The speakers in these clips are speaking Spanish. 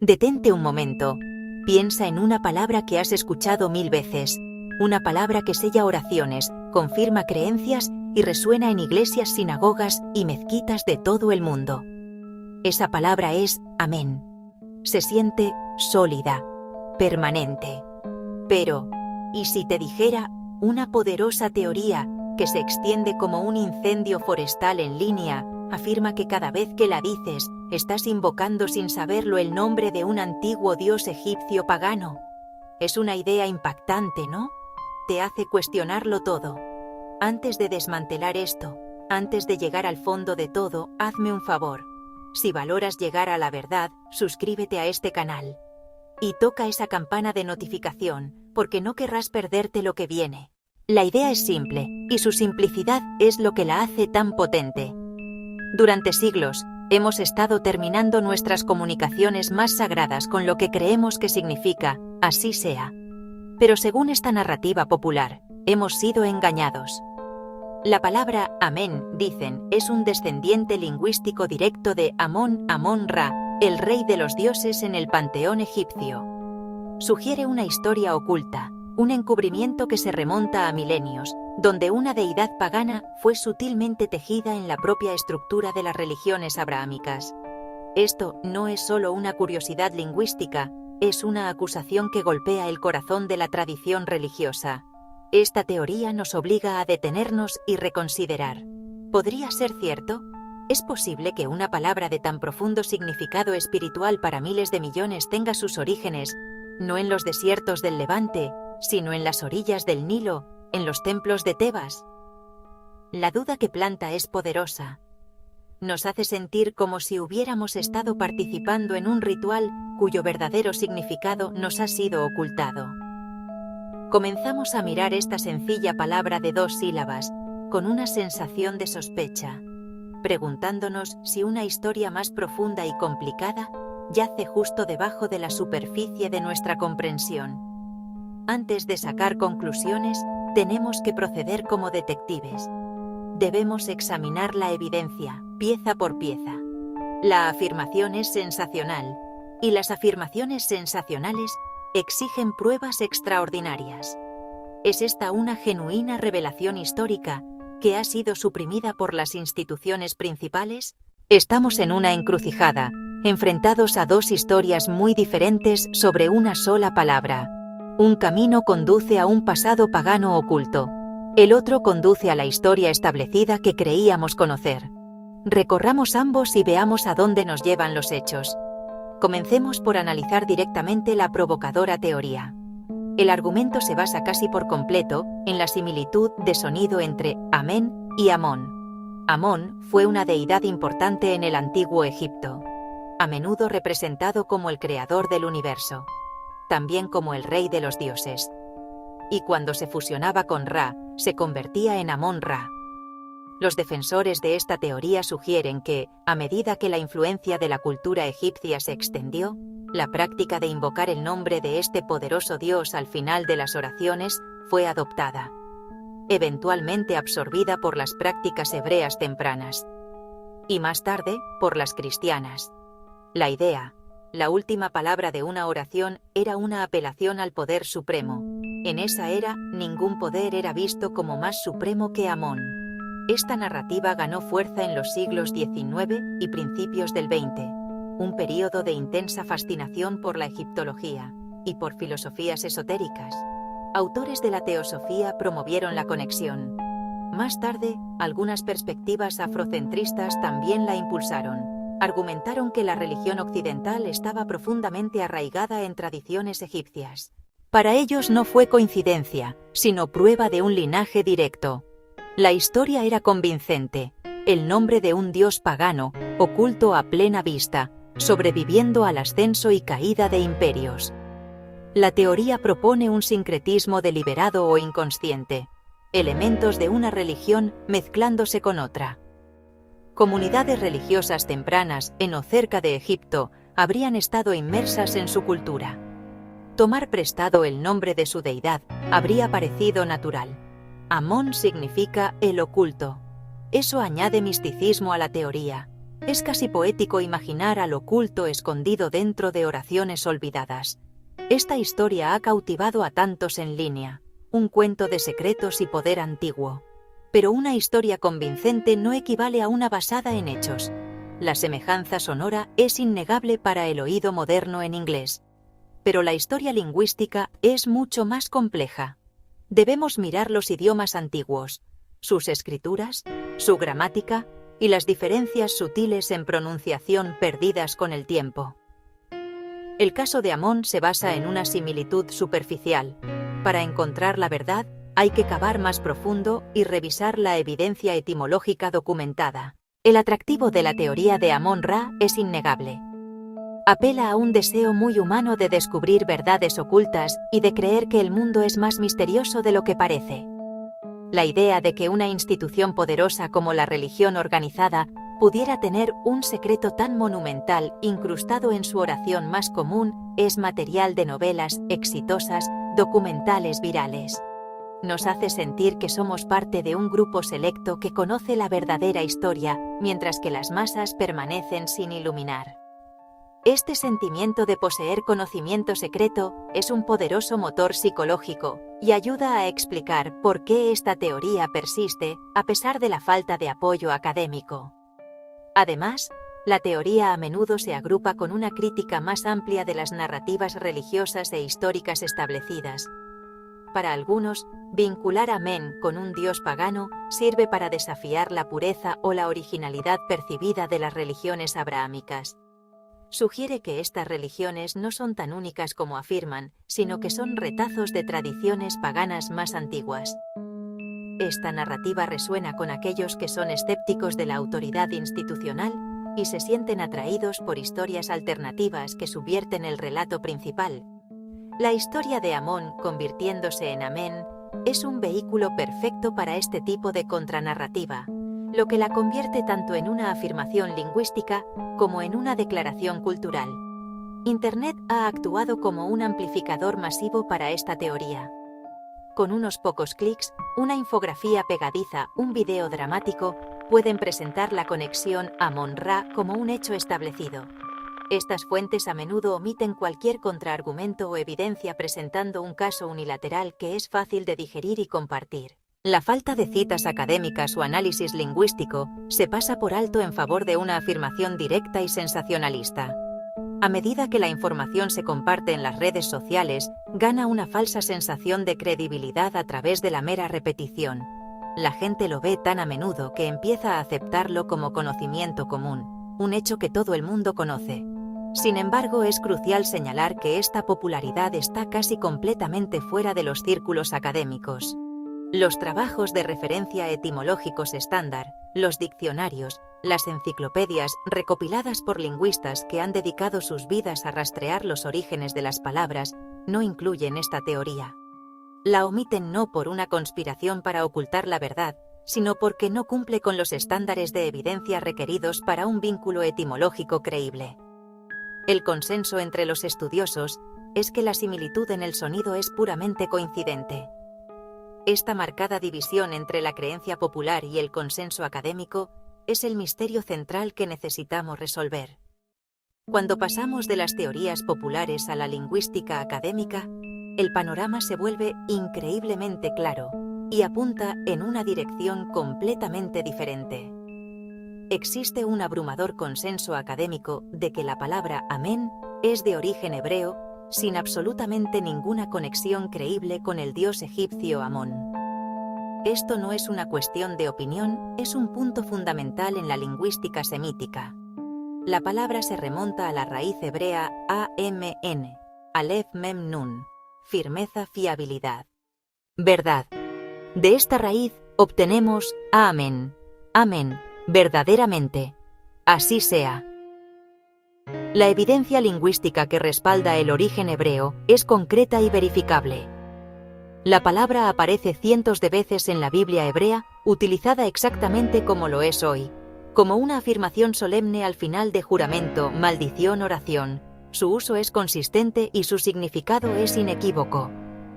Detente un momento. Piensa en una palabra que has escuchado 1000 veces. Una palabra que sella oraciones, confirma creencias y resuena en iglesias, sinagogas y mezquitas de todo el mundo. Esa palabra es amén. Se siente sólida, permanente. Pero, ¿y si te dijera una poderosa teoría que se extiende como un incendio forestal en línea, afirma que cada vez que la dices, estás invocando sin saberlo el nombre de un antiguo dios egipcio pagano? Es una idea impactante, ¿no? Te hace cuestionarlo todo. Antes de desmantelar esto, antes de llegar al fondo de todo, hazme un favor. Si valoras llegar a la verdad, suscríbete a este canal. Y toca esa campana de notificación, porque no querrás perderte lo que viene. La idea es simple, y su simplicidad es lo que la hace tan potente. Durante siglos, hemos estado terminando nuestras comunicaciones más sagradas con lo que creemos que significa, así sea. Pero según esta narrativa popular, hemos sido engañados. La palabra amén, dicen, es un descendiente lingüístico directo de Amón, Amón-Ra, el rey de los dioses en el panteón egipcio. Sugiere una historia oculta, un encubrimiento que se remonta a milenios, donde una deidad pagana fue sutilmente tejida en la propia estructura de las religiones abrahámicas. Esto no es solo una curiosidad lingüística, es una acusación que golpea el corazón de la tradición religiosa. Esta teoría nos obliga a detenernos y reconsiderar. ¿Podría ser cierto? ¿Es posible que una palabra de tan profundo significado espiritual para miles de millones tenga sus orígenes, no en los desiertos del Levante, sino en las orillas del Nilo, en los templos de Tebas? La duda que planta es poderosa. Nos hace sentir como si hubiéramos estado participando en un ritual cuyo verdadero significado nos ha sido ocultado. Comenzamos a mirar esta sencilla palabra de 2 sílabas, con una sensación de sospecha, preguntándonos si una historia más profunda y complicada yace justo debajo de la superficie de nuestra comprensión. Antes de sacar conclusiones, tenemos que proceder como detectives. Debemos examinar la evidencia, pieza por pieza. La afirmación es sensacional, y las afirmaciones sensacionales exigen pruebas extraordinarias. ¿Es esta una genuina revelación histórica que ha sido suprimida por las instituciones principales? Estamos en una encrucijada, enfrentados a 2 historias muy diferentes sobre una sola palabra. Un camino conduce a un pasado pagano oculto. El otro conduce a la historia establecida que creíamos conocer. Recorramos ambos y veamos a dónde nos llevan los hechos. Comencemos por analizar directamente la provocadora teoría. El argumento se basa casi por completo en la similitud de sonido entre amén y Amón. Amón fue una deidad importante en el antiguo Egipto, a menudo representado como el creador del universo, también como el rey de los dioses. Y cuando se fusionaba con Ra, se convertía en Amón-Ra. Los defensores de esta teoría sugieren que, a medida que la influencia de la cultura egipcia se extendió, la práctica de invocar el nombre de este poderoso dios al final de las oraciones fue adoptada, eventualmente absorbida por las prácticas hebreas tempranas, y más tarde, por las cristianas. La idea, la última palabra de una oración, era una apelación al poder supremo. En esa era, ningún poder era visto como más supremo que Amón. Esta narrativa ganó fuerza en los siglos XIX y principios del XX, un período de intensa fascinación por la egiptología y por filosofías esotéricas. Autores de la teosofía promovieron la conexión. Más tarde, algunas perspectivas afrocentristas también la impulsaron. Argumentaron que la religión occidental estaba profundamente arraigada en tradiciones egipcias. Para ellos no fue coincidencia, sino prueba de un linaje directo. La historia era convincente, el nombre de un dios pagano, oculto a plena vista, sobreviviendo al ascenso y caída de imperios. La teoría propone un sincretismo deliberado o inconsciente, elementos de una religión mezclándose con otra. Comunidades religiosas tempranas en o cerca de Egipto habrían estado inmersas en su cultura. Tomar prestado el nombre de su deidad habría parecido natural. Amón significa el oculto. Eso añade misticismo a la teoría. Es casi poético imaginar al oculto escondido dentro de oraciones olvidadas. Esta historia ha cautivado a tantos en línea, un cuento de secretos y poder antiguo. Pero una historia convincente no equivale a una basada en hechos. La semejanza sonora es innegable para el oído moderno en inglés. Pero la historia lingüística es mucho más compleja. Debemos mirar los idiomas antiguos, sus escrituras, su gramática y las diferencias sutiles en pronunciación perdidas con el tiempo. El caso de Amón se basa en una similitud superficial. Para encontrar la verdad, hay que cavar más profundo y revisar la evidencia etimológica documentada. El atractivo de la teoría de Amón-Ra es innegable. Apela a un deseo muy humano de descubrir verdades ocultas y de creer que el mundo es más misterioso de lo que parece. La idea de que una institución poderosa como la religión organizada pudiera tener un secreto tan monumental incrustado en su oración más común es material de novelas exitosas, documentales virales. Nos hace sentir que somos parte de un grupo selecto que conoce la verdadera historia, mientras que las masas permanecen sin iluminar. Este sentimiento de poseer conocimiento secreto es un poderoso motor psicológico y ayuda a explicar por qué esta teoría persiste a pesar de la falta de apoyo académico. Además, la teoría a menudo se agrupa con una crítica más amplia de las narrativas religiosas e históricas establecidas. Para algunos, vincular a Men con un dios pagano sirve para desafiar la pureza o la originalidad percibida de las religiones abrahámicas. Sugiere que estas religiones no son tan únicas como afirman, sino que son retazos de tradiciones paganas más antiguas. Esta narrativa resuena con aquellos que son escépticos de la autoridad institucional y se sienten atraídos por historias alternativas que subvierten el relato principal. La historia de Amón convirtiéndose en Amén es un vehículo perfecto para este tipo de contranarrativa, lo que la convierte tanto en una afirmación lingüística como en una declaración cultural. Internet ha actuado como un amplificador masivo para esta teoría. Con unos pocos clics, una infografía pegadiza, un video dramático, pueden presentar la conexión Amón-Ra como un hecho establecido. Estas fuentes a menudo omiten cualquier contraargumento o evidencia presentando un caso unilateral que es fácil de digerir y compartir. La falta de citas académicas o análisis lingüístico se pasa por alto en favor de una afirmación directa y sensacionalista. A medida que la información se comparte en las redes sociales, gana una falsa sensación de credibilidad a través de la mera repetición. La gente lo ve tan a menudo que empieza a aceptarlo como conocimiento común, un hecho que todo el mundo conoce. Sin embargo, es crucial señalar que esta popularidad está casi completamente fuera de los círculos académicos. Los trabajos de referencia etimológicos estándar, los diccionarios, las enciclopedias recopiladas por lingüistas que han dedicado sus vidas a rastrear los orígenes de las palabras, no incluyen esta teoría. La omiten no por una conspiración para ocultar la verdad, sino porque no cumple con los estándares de evidencia requeridos para un vínculo etimológico creíble. El consenso entre los estudiosos es que la similitud en el sonido es puramente coincidente. Esta marcada división entre la creencia popular y el consenso académico es el misterio central que necesitamos resolver. Cuando pasamos de las teorías populares a la lingüística académica, el panorama se vuelve increíblemente claro y apunta en una dirección completamente diferente. Existe un abrumador consenso académico de que la palabra amén es de origen hebreo, sin absolutamente ninguna conexión creíble con el dios egipcio Amón. Esto no es una cuestión de opinión, es un punto fundamental en la lingüística semítica. La palabra se remonta a la raíz hebrea AMN, Aleph Mem Nun, firmeza, fiabilidad. Verdad. De esta raíz obtenemos amén, amén, verdaderamente. Así sea. La evidencia lingüística que respalda el origen hebreo es concreta y verificable. La palabra aparece cientos de veces en la Biblia hebrea, utilizada exactamente como lo es hoy, como una afirmación solemne al final de juramento, maldición, oración. Su uso es consistente y su significado es inequívoco.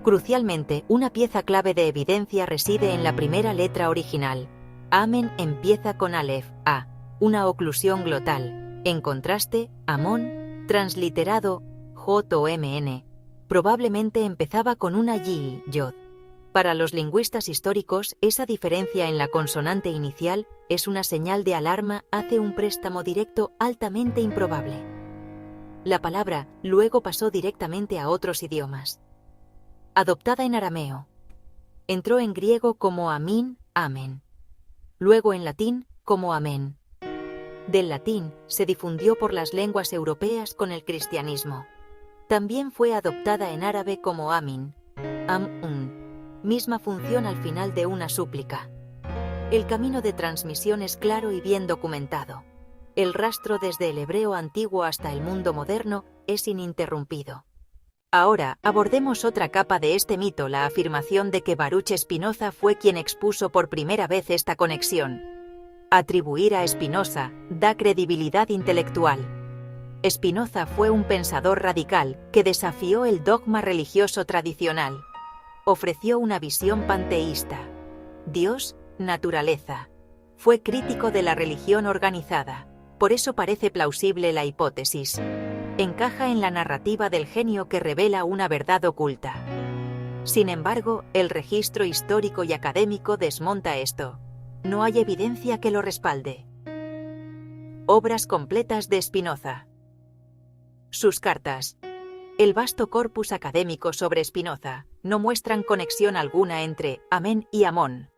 Crucialmente, una pieza clave de evidencia reside en la primera letra original. Amén empieza con Aleph, A, una oclusión glotal. En contraste, Amón, transliterado J-O-M-N, probablemente empezaba con una yi, yod. Para los lingüistas históricos, esa diferencia en la consonante inicial es una señal de alarma hacia un préstamo directo altamente improbable. La palabra luego pasó directamente a otros idiomas. Adoptada en arameo. Entró en griego como amín, amen. Luego en latín como amén. Del latín se difundió por las lenguas europeas con el cristianismo. También fue adoptada en árabe como amin, am-un, misma función al final de una súplica. El camino de transmisión es claro y bien documentado. El rastro desde el hebreo antiguo hasta el mundo moderno es ininterrumpido. Ahora abordemos otra capa de este mito, la afirmación de que Baruch Spinoza fue quien expuso por primera vez esta conexión. Atribuir a Spinoza da credibilidad intelectual. Spinoza fue un pensador radical que desafió el dogma religioso tradicional. Ofreció una visión panteísta. Dios, naturaleza. Fue crítico de la religión organizada. Por eso parece plausible la hipótesis. Encaja en la narrativa del genio que revela una verdad oculta. Sin embargo, el registro histórico y académico desmonta esto. No hay evidencia que lo respalde. Obras completas de Spinoza. Sus cartas. El vasto corpus académico sobre Spinoza no muestran conexión alguna entre Amén y Amón.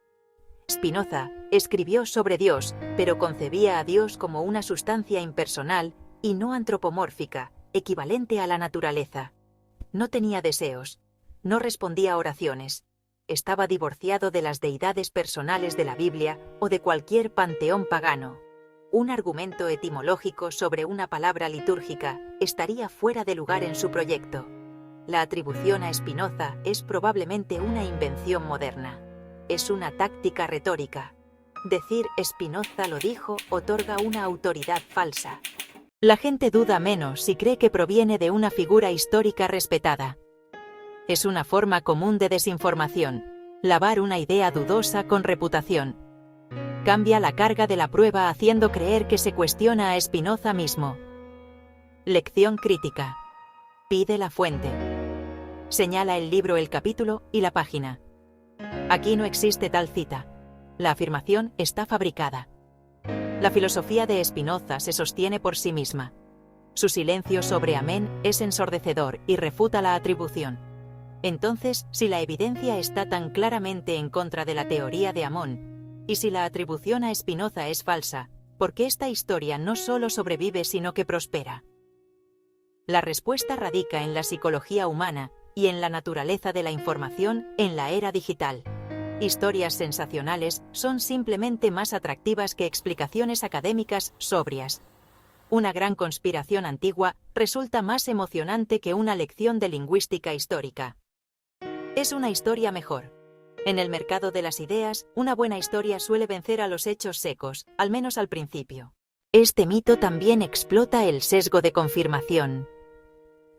Spinoza escribió sobre Dios, pero concebía a Dios como una sustancia impersonal y no antropomórfica, equivalente a la naturaleza. No tenía deseos. No respondía a oraciones. Estaba divorciado de las deidades personales de la Biblia o de cualquier panteón pagano. Un argumento etimológico sobre una palabra litúrgica estaría fuera de lugar en su proyecto. La atribución a Spinoza es probablemente una invención moderna. Es una táctica retórica. Decir Spinoza lo dijo otorga una autoridad falsa. La gente duda menos si cree que proviene de una figura histórica respetada. Es una forma común de desinformación. Lavar una idea dudosa con reputación. Cambia la carga de la prueba haciendo creer que se cuestiona a Spinoza mismo. Lección crítica. Pide la fuente. Señala el libro, el capítulo y la página. Aquí no existe tal cita. La afirmación está fabricada. La filosofía de Spinoza se sostiene por sí misma. Su silencio sobre Amén es ensordecedor y refuta la atribución. Entonces, si la evidencia está tan claramente en contra de la teoría de Amón, y si la atribución a Spinoza es falsa, ¿por qué esta historia no solo sobrevive sino que prospera? La respuesta radica en la psicología humana y en la naturaleza de la información en la era digital. Historias sensacionales son simplemente más atractivas que explicaciones académicas sobrias. Una gran conspiración antigua resulta más emocionante que una lección de lingüística histórica. Es una historia mejor. En el mercado de las ideas, una buena historia suele vencer a los hechos secos, al menos al principio. Este mito también explota el sesgo de confirmación.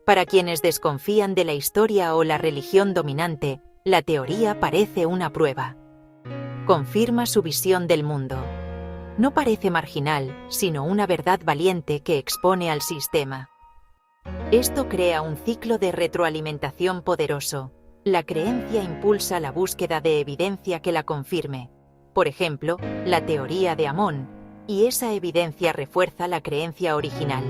Para quienes desconfían de la historia o la religión dominante, la teoría parece una prueba. Confirma su visión del mundo. No parece marginal, sino una verdad valiente que expone al sistema. Esto crea un ciclo de retroalimentación poderoso. La creencia impulsa la búsqueda de evidencia que la confirme. Por ejemplo, la teoría de Amón, y esa evidencia refuerza la creencia original.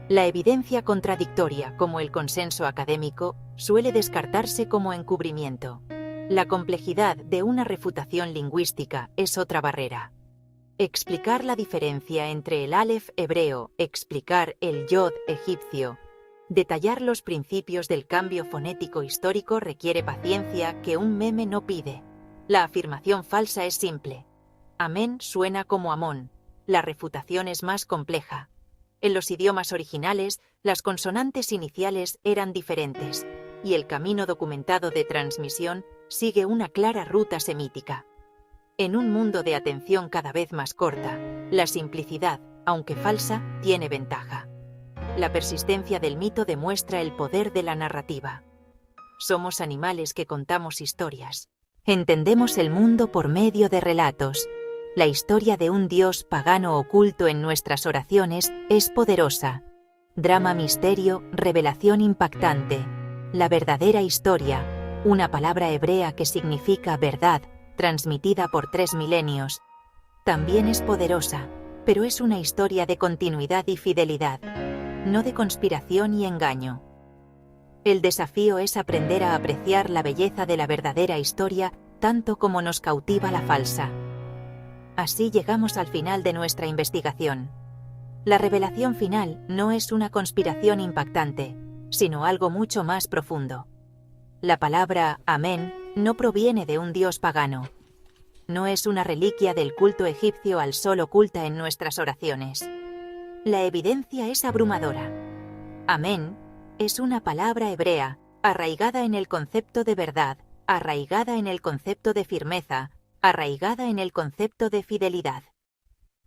La evidencia contradictoria, como el consenso académico, suele descartarse como encubrimiento. La complejidad de una refutación lingüística es otra barrera. Explicar la diferencia entre el alef hebreo, explicar el yod egipcio, detallar los principios del cambio fonético histórico requiere paciencia que un meme no pide. La afirmación falsa es simple. Amén suena como Amón. La refutación es más compleja. En los idiomas originales, las consonantes iniciales eran diferentes, y el camino documentado de transmisión sigue una clara ruta semítica. En un mundo de atención cada vez más corta, la simplicidad, aunque falsa, tiene ventaja. La persistencia del mito demuestra el poder de la narrativa. Somos animales que contamos historias. Entendemos el mundo por medio de relatos. La historia de un dios pagano oculto en nuestras oraciones es poderosa. Drama, misterio, revelación impactante. La verdadera historia, una palabra hebrea que significa verdad, transmitida por 3 milenios. También es poderosa, pero es una historia de continuidad y fidelidad, no de conspiración y engaño. El desafío es aprender a apreciar la belleza de la verdadera historia tanto como nos cautiva la falsa. Así llegamos al final de nuestra investigación. La revelación final no es una conspiración impactante, sino algo mucho más profundo. La palabra Amén no proviene de un dios pagano. No es una reliquia del culto egipcio al sol oculta en nuestras oraciones. La evidencia es abrumadora. Amén es una palabra hebrea, arraigada en el concepto de verdad, arraigada en el concepto de firmeza, arraigada en el concepto de fidelidad.